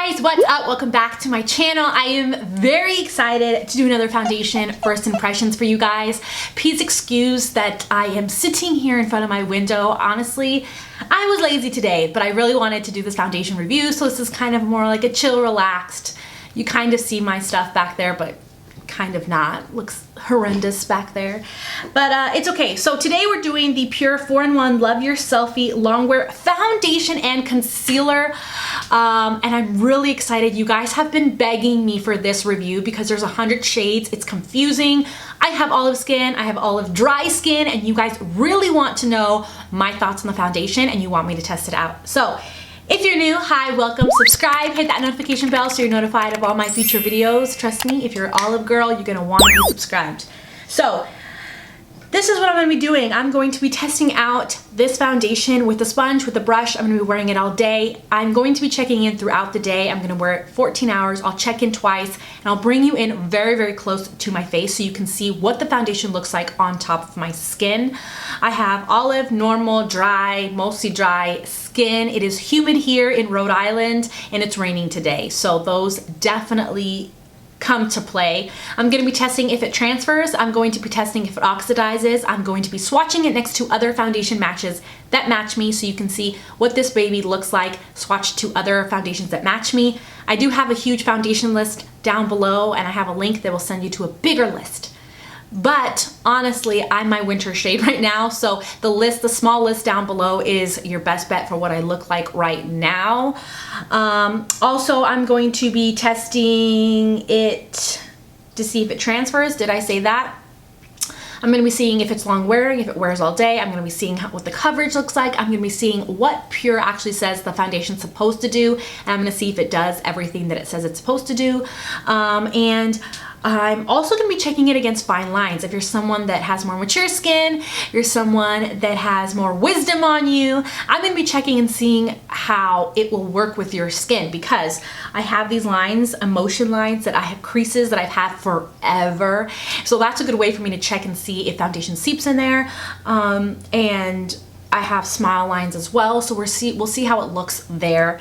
guys, what's up? Welcome back to my channel. I am very excited to do another foundation first impressions for you guys. Please excuse that I am sitting here in front of my window. Honestly, I was lazy today, but I really wanted to do this foundation review, so this is kind of more like a chill, relaxed. You kind of see my stuff back there, but kind of not. Looks horrendous back there, but it's okay. So today we're doing the PUR 4-in-1 Love Your Selfie Longwear Foundation and Concealer, and I'm really excited. You guys have been begging me for this review because there's 100 shades. It's confusing. I have olive skin, I have olive dry skin, and you guys really want to know my thoughts on the foundation and you want me to test it out. So if you're new, hi, welcome, subscribe, hit that notification bell so you're notified of all my future videos. Trust me, if you're an olive girl, you're gonna want to be subscribed. So this is what I'm gonna be doing. I'm going to be testing out this foundation with a sponge, with a brush. I'm gonna be wearing it all day. I'm going to be checking in throughout the day. I'm gonna wear it 14 hours. I'll check in twice, and I'll bring you in very, very close to my face so you can see what the foundation looks like on top of my skin. I have olive, normal, dry, mostly dry skin. It is humid here in Rhode Island, and it's raining today. So those definitely come to play. I'm going to be testing if it transfers. I'm going to be testing if it oxidizes. I'm going to be swatching it next to other foundation matches that match me so you can see what this baby looks like swatched to other foundations that match me. I do have a huge foundation list down below, and I have a link that will send you to a bigger list. But honestly, I'm my winter shade right now, so the small list down below is your best bet for what I look like right now. Also, I'm going to be testing it to see if it transfers. Did I say that? I'm going to be seeing if it's long wearing, if it wears all day. I'm going to be seeing what the coverage looks like. I'm going to be seeing what PUR actually says the foundation's supposed to do, and I'm going to see if it does everything that it says it's supposed to do. And I'm also going to be checking it against fine lines. If you're someone that has more mature skin, you're someone that has more wisdom on you, I'm going to be checking and seeing how it will work with your skin, because I have these lines, emotion lines, that I have creases that I've had forever. So that's a good way for me to check and see if foundation seeps in there. And I have smile lines as well, so we'll see how it looks there.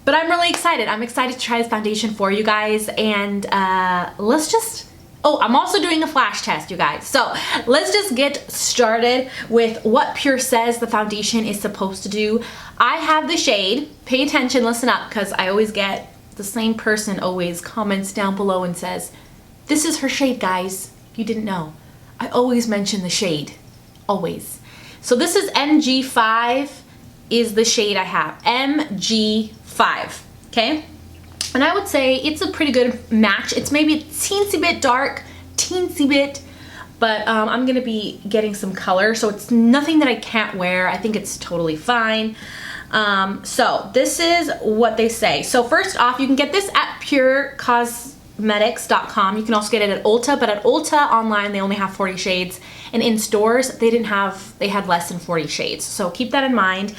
But I'm really excited. I'm excited to try this foundation for you guys, and let's just, oh, I'm also doing a flash test, you guys. So let's just get started with what PUR says the foundation is supposed to do. I have the shade, pay attention, listen up, because I always get the same person always comments down below and says, this is her shade, guys. You didn't know. I always mention the shade, always. So this is MG5 is the shade I have, MG5, okay? And I would say it's a pretty good match. It's maybe a teensy bit dark, teensy bit, but I'm gonna be getting some color, so it's nothing that I can't wear. I think it's totally fine. So this is what they say. So first off, you can get this at PURcosmetics.com. You can also get it at Ulta, but at Ulta online, they only have 40 shades. And in stores, they had less than 40 shades. So keep that in mind.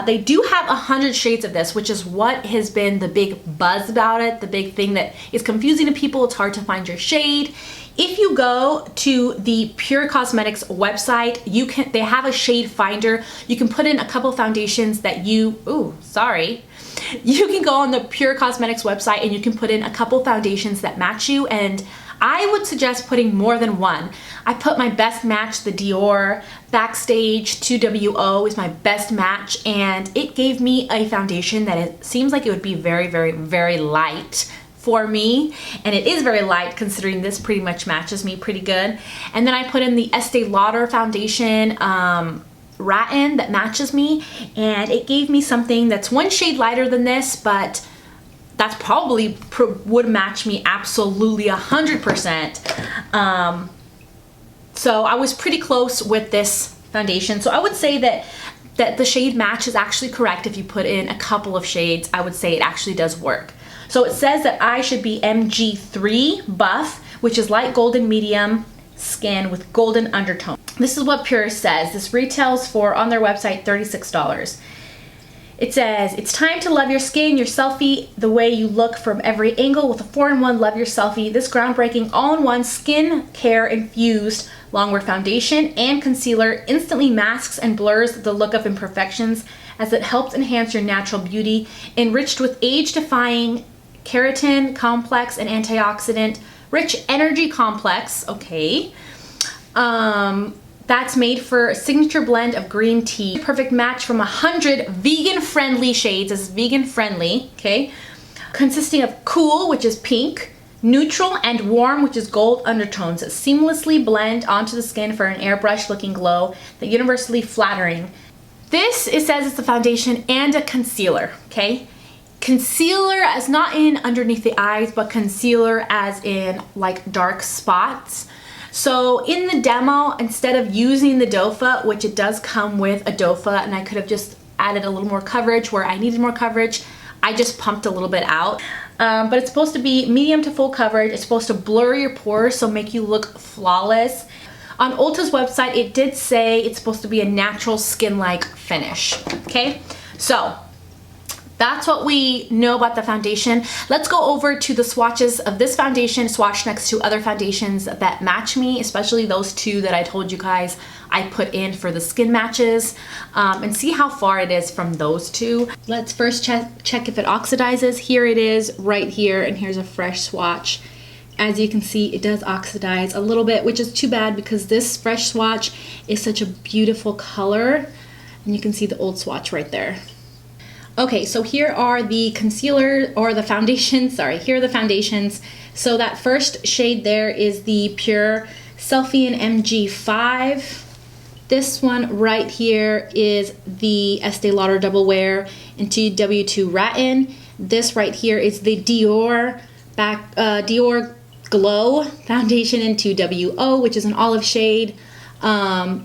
They do have 100 shades of this, which is what has been the big buzz about it, the big thing that is confusing to people. It's hard to find your shade. If you go to the PUR Cosmetics website, they have a shade finder. You can put in a couple foundations that you can go on the PUR Cosmetics website and you can put in a couple foundations that match you, and I would suggest putting more than one. I put my best match, the Dior Backstage 2WO is my best match, and it gave me a foundation that it seems like it would be very, very, very light for me, and it is very light considering this pretty much matches me pretty good. And then I put in the Estee Lauder foundation, Ratin, that matches me, and it gave me something that's one shade lighter than this, but that's probably would match me absolutely 100%. So I was pretty close with this foundation. So I would say that the shade match is actually correct. If you put in a couple of shades, I would say it actually does work. So it says that I should be MG3 buff, which is light golden medium skin with golden undertone. This is what PUR says. This retails for, on their website, $36. It says, it's time to love your skin, your selfie, the way you look from every angle with a 4-in-1 Love Your Selfie. This groundbreaking all-in-one skin care infused longwear foundation and concealer instantly masks and blurs the look of imperfections as it helps enhance your natural beauty, enriched with age-defying keratin complex and antioxidant rich energy complex. Okay. That's made for a signature blend of green tea. Perfect match from 100 vegan-friendly shades. This is vegan-friendly, okay? Consisting of cool, which is pink, neutral, and warm, which is gold undertones that seamlessly blend onto the skin for an airbrush-looking glow that universally flattering. This, it says it's a foundation and a concealer, okay? Concealer as not in underneath the eyes, but concealer as in like dark spots. So in the demo, instead of using the doe-foot, which it does come with a doe-foot, and I could have just added a little more coverage where I needed more coverage, I just pumped a little bit out. But it's supposed to be medium to full coverage. It's supposed to blur your pores, so make you look flawless. On Ulta's website, it did say it's supposed to be a natural skin-like finish, okay? So that's what we know about the foundation. Let's go over to the swatches of this foundation, swatch next to other foundations that match me, especially those two that I told you guys I put in for the skin matches, and see how far it is from those two. Let's first check if it oxidizes. Here it is right here, and here's a fresh swatch. As you can see, it does oxidize a little bit, which is too bad because this fresh swatch is such a beautiful color, and you can see the old swatch right there. Okay, so here are the concealer or the foundations. Sorry, here are the foundations. So that first shade there is the PUR Selfie MG5. This one right here is the Estee Lauder Double Wear into W2 Rattan. This right here is the Dior Glow Foundation into WO, which is an olive shade.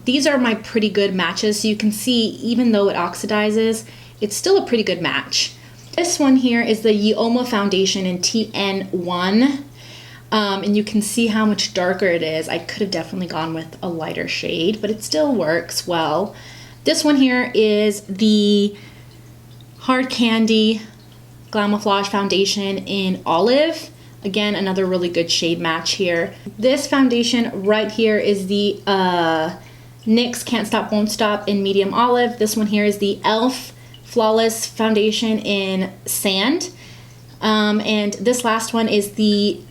These are my pretty good matches. So you can see, even though it oxidizes, it's still a pretty good match. This one here is the Yoma Foundation in TN1. And you can see how much darker it is. I could have definitely gone with a lighter shade, but it still works well. This one here is the Hard Candy Glamouflage Foundation in Olive. Again, another really good shade match here. This foundation right here is the NYX Can't Stop Won't Stop in Medium Olive. This one here is the e.l.f. Flawless Foundation in Sand. And this last one is the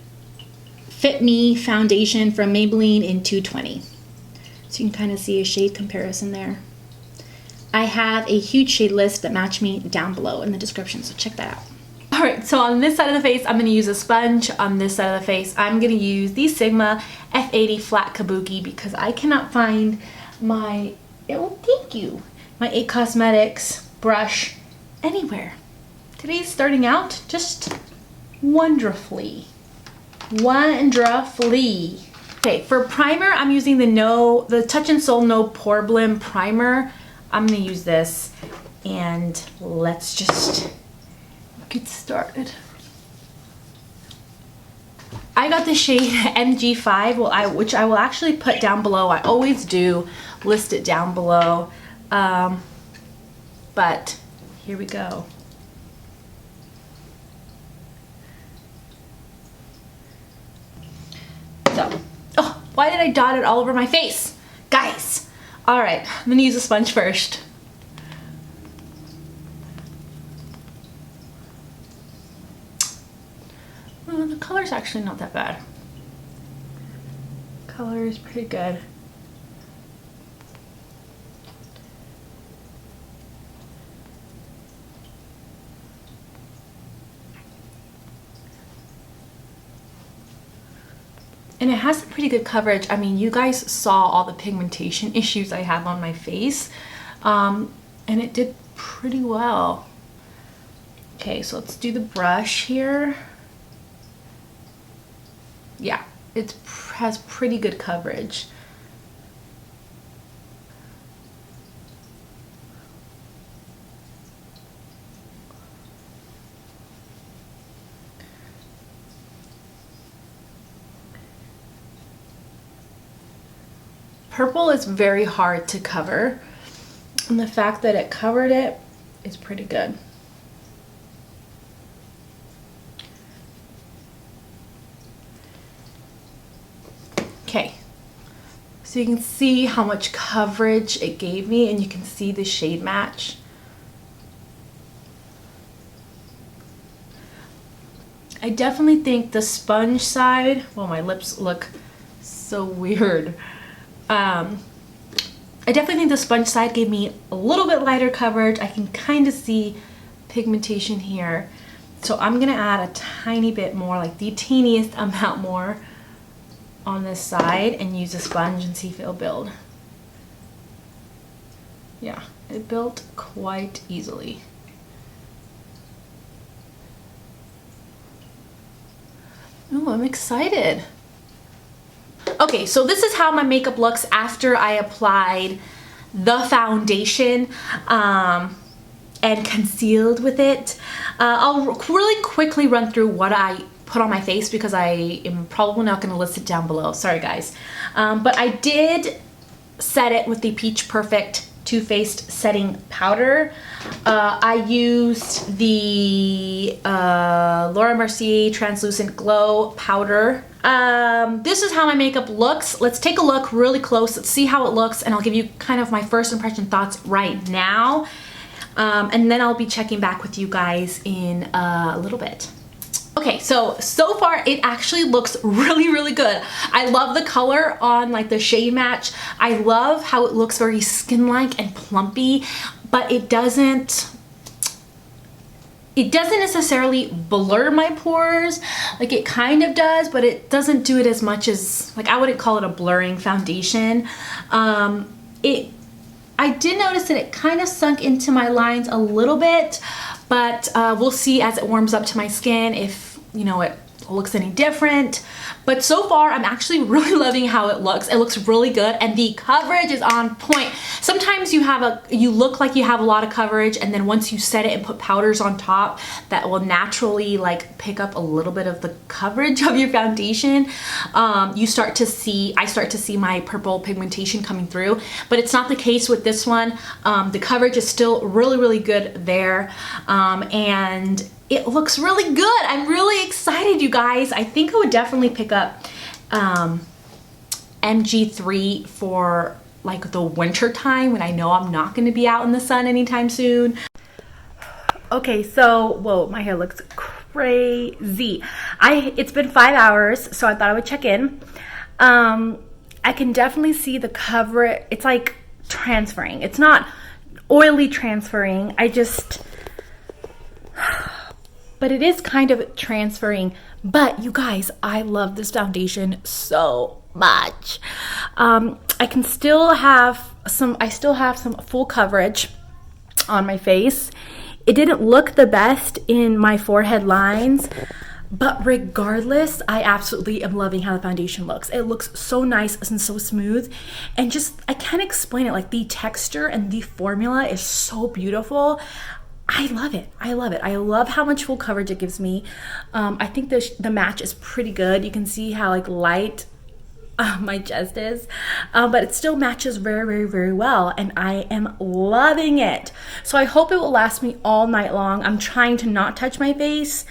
Fit Me Foundation from Maybelline in 220. So you can kind of see a shade comparison there. I have a huge shade list that match me down below in the description, so check that out. All right, so on this side of the face, I'm gonna use a sponge. On this side of the face, I'm gonna use the Sigma F80 Flat Kabuki because I cannot find my, oh, thank you, my IT Cosmetics brush anywhere. Today's starting out just wonderfully. Okay, for primer, I'm using the Touch in Sol No Pore Blim primer. I'm gonna use this, and let's just get started. I got the shade MG5, which I will actually put down below. I always do list it down below. But here we go. So, oh, why did I dot it all over my face? Guys! All right, I'm gonna use a sponge first. Oh, the color's actually not that bad. Color is pretty good. And it has some pretty good coverage. I mean, you guys saw all the pigmentation issues I have on my face. And it did pretty well. Okay, so let's do the brush here. Yeah, it has pretty good coverage. Purple is very hard to cover, and the fact that it covered it is pretty good. Okay, so you can see how much coverage it gave me, and you can see the shade match. I definitely think the sponge side, well, my lips look so weird. I definitely think the sponge side gave me a little bit lighter coverage. I can kind of see pigmentation here. So I'm gonna add a tiny bit more, like the teeniest amount more on this side, and use a sponge and see if it'll build. Yeah, it built quite easily. Oh, I'm excited. Okay, so this is how my makeup looks after I applied the foundation and concealed with it. I'll really quickly run through what I put on my face because I am probably not going to list it down below. Sorry guys. But I did set it with the Peach Perfect Too Faced setting powder. I used the Laura Mercier Translucent Glow powder. This is how my makeup looks. Let's take a look really close. Let's see how it looks, and I'll give you kind of my first impression thoughts right now. And then I'll be checking back with you guys in a little bit. Okay, so far it actually looks really, really good. I love the color on like the shade match. I love how it looks very skin-like and plumpy, but it doesn't necessarily blur my pores. Like it kind of does, but it doesn't do it as much as, like I wouldn't call it a blurring foundation. I did notice that it kind of sunk into my lines a little bit, but we'll see as it warms up to my skin if, you know, it looks any different. But so far I'm actually really loving how it looks. It looks really good, and the coverage is on point. Sometimes you look like you have a lot of coverage, and then once you set it and put powders on top, that will naturally like pick up a little bit of the coverage of your foundation. I start to see my purple pigmentation coming through, but it's not the case with this one. The coverage is still really, really good there, and it looks really good. I'm really excited, you guys. I think I would definitely pick up MG3 for like the winter time when I know I'm not gonna be out in the sun anytime soon. Okay, so, whoa, my hair looks crazy. It's been 5 hours, so I thought I would check in. I can definitely see the coverage. It's like transferring. It's not oily transferring. But it is kind of transferring. But you guys, I love this foundation so much. I still have some full coverage on my face. It didn't look the best in my forehead lines, but regardless, I absolutely am loving how the foundation looks. It looks so nice and so smooth, and just, I can't explain it. Like the texture and the formula is so beautiful. I love it. I love it. I love how much full coverage it gives me. I think the match is pretty good. You can see how like light my chest is, but it still matches very, very, very well, and I am loving it. So I hope it will last me all night long. I'm trying to not touch my face.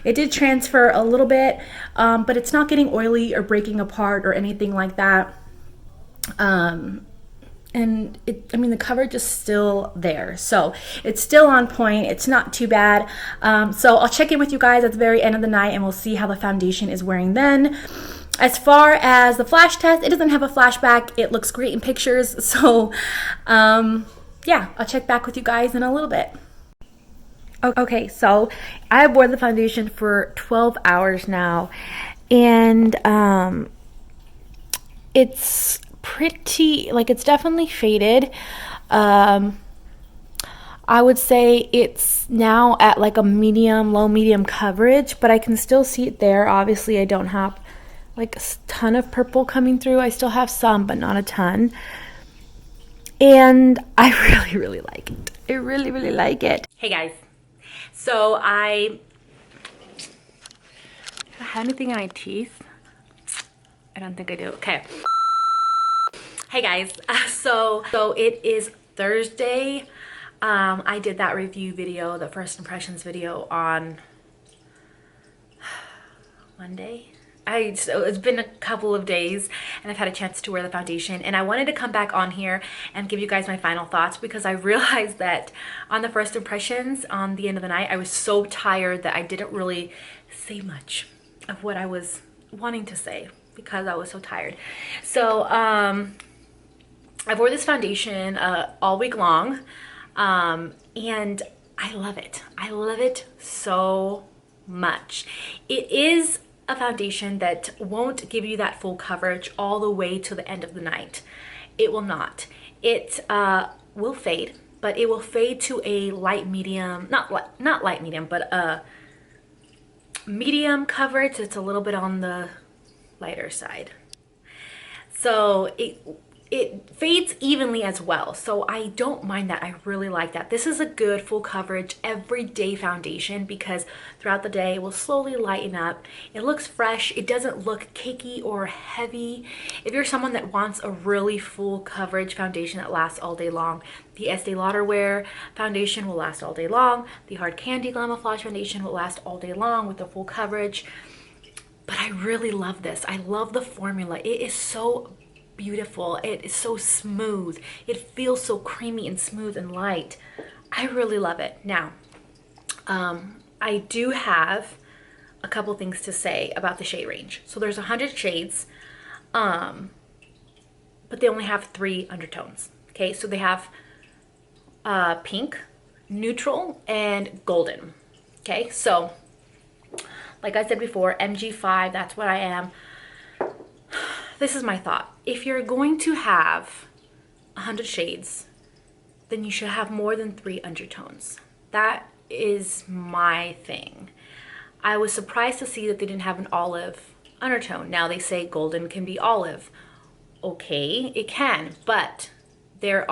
It did transfer a little bit, but it's not getting oily or breaking apart or anything like that. And the coverage is still there, so it's still on point. It's not too bad. So I'll check in with you guys at the very end of the night, and we'll see how the foundation is wearing then. As far as the flash test, it doesn't have a flashback. It looks great in pictures, so yeah, I'll check back with you guys in a little bit. Okay, so I have worn the foundation for 12 hours now, and it's pretty, like, it's definitely faded. I would say it's now at like a medium, low medium coverage, but I can still see it there. Obviously I don't have like a ton of purple coming through. I still have some, but not a ton. And I really, really like it. I really, really like it. Hey guys, so do I have anything in my teeth? I don't think I do. Okay. Hey guys, so it is Thursday. I did that review video, the first impressions video, on Monday. So it's been a couple of days and I've had a chance to wear the foundation, and I wanted to come back on here and give you guys my final thoughts because I realized that on the first impressions on the end of the night, I was so tired that I didn't really say much of what I was wanting to say because I was so tired. So I wore this foundation all week long, and I love it. I love it so much. It is a foundation that won't give you that full coverage all the way to the end of the night. It will not. It will fade, but it will fade to a light medium, not light medium, but a medium coverage. It's a little bit on the lighter side. So it fades evenly as well, so I don't mind that. I really like that. This is a good full coverage everyday foundation because throughout the day it will slowly lighten up. It looks fresh. It doesn't look cakey or heavy. If you're someone that wants a really full coverage foundation that lasts all day long, the Estee Lauder Wear foundation will last all day long. The Hard Candy Glamouflage foundation will last all day long with the full coverage. But I really love this. I love the formula. It is so beautiful. It is so smooth. It feels so creamy and smooth and light. I really love it. Now, I do have a couple things to say about the shade range. So there's 100 shades, but they only have 3 undertones. Okay, so they have pink, neutral, and golden. Okay, so like I said before, MG5, that's what I am. This is my thought. If you're going to have 100 shades, then you should have more than 3 undertones. That is my thing. I was surprised to see that they didn't have an olive undertone. Now they say golden can be olive. Okay, it can, but there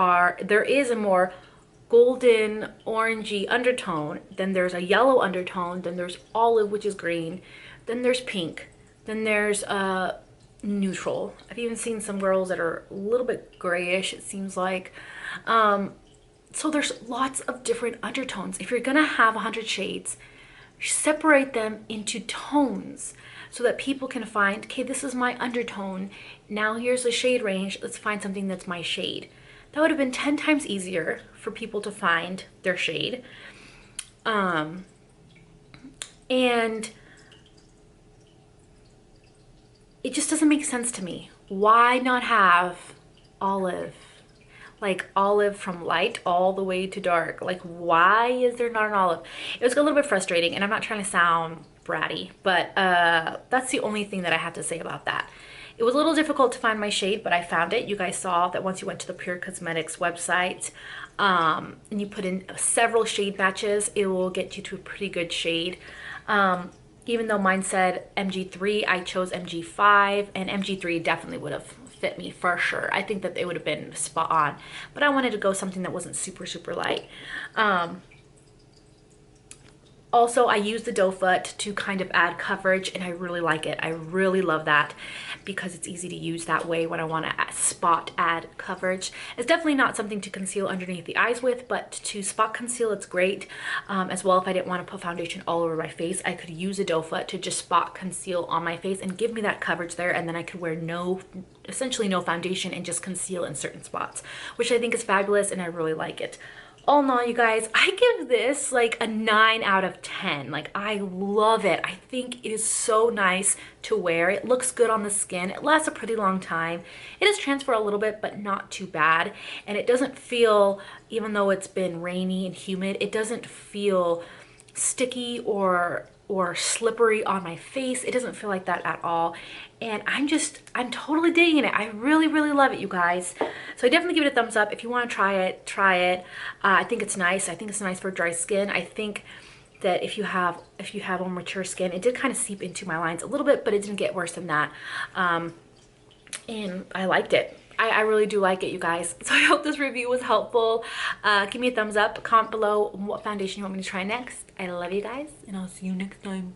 is a more golden orangey undertone, then there's a yellow undertone, then there's olive, which is green, then there's pink, then there's neutral. I've even seen some girls that are a little bit grayish, it seems like. So there's lots of different undertones. If you're gonna have 100 shades, separate them into tones so that people can find, okay, this is my undertone, now here's the shade range, let's find something that's my shade. That would have been 10 times easier for people to find their shade. And it just doesn't make sense to me. Why not have olive? Like olive from light all the way to dark. Like, why is there not an olive? It was a little bit frustrating, and I'm not trying to sound bratty, but that's the only thing that I have to say about that. It was a little difficult to find my shade, but I found it. You guys saw that once you went to the PUR Cosmetics website and you put in several shade matches, it will get you to a pretty good shade. Even though mine said MG3, I chose MG5, and MG3 definitely would have fit me for sure. I think that it would have been spot on, but I wanted to go something that wasn't super, super light. Also, I use the doe foot to kind of add coverage, and I really like it. I really love that because it's easy to use that way when I want to spot add coverage. It's definitely not something to conceal underneath the eyes with, but to spot conceal, it's great. As well, if I didn't want to put foundation all over my face, I could use a doe foot to just spot conceal on my face and give me that coverage there, and then I could wear essentially no foundation and just conceal in certain spots, which I think is fabulous, and I really like it. All in all, you guys, I give this like a 9 out of 10. Like, I love it. I think it is so nice to wear. It looks good on the skin. It lasts a pretty long time. It does transfer a little bit, but not too bad. And it doesn't feel, even though it's been rainy and humid, it doesn't feel sticky or slippery on my face. It doesn't feel like that at all. And I'm totally digging it. I really, really love it, you guys. So I definitely give it a thumbs up. If you want to try it, try it. I think it's nice. I think it's nice for dry skin. I think that if you have more mature skin, it did kind of seep into my lines a little bit, but it didn't get worse than that. And I liked it. I really do like it, you guys. So I hope this review was helpful. Give me a thumbs up. Comment below what foundation you want me to try next. I love you guys, and I'll see you next time.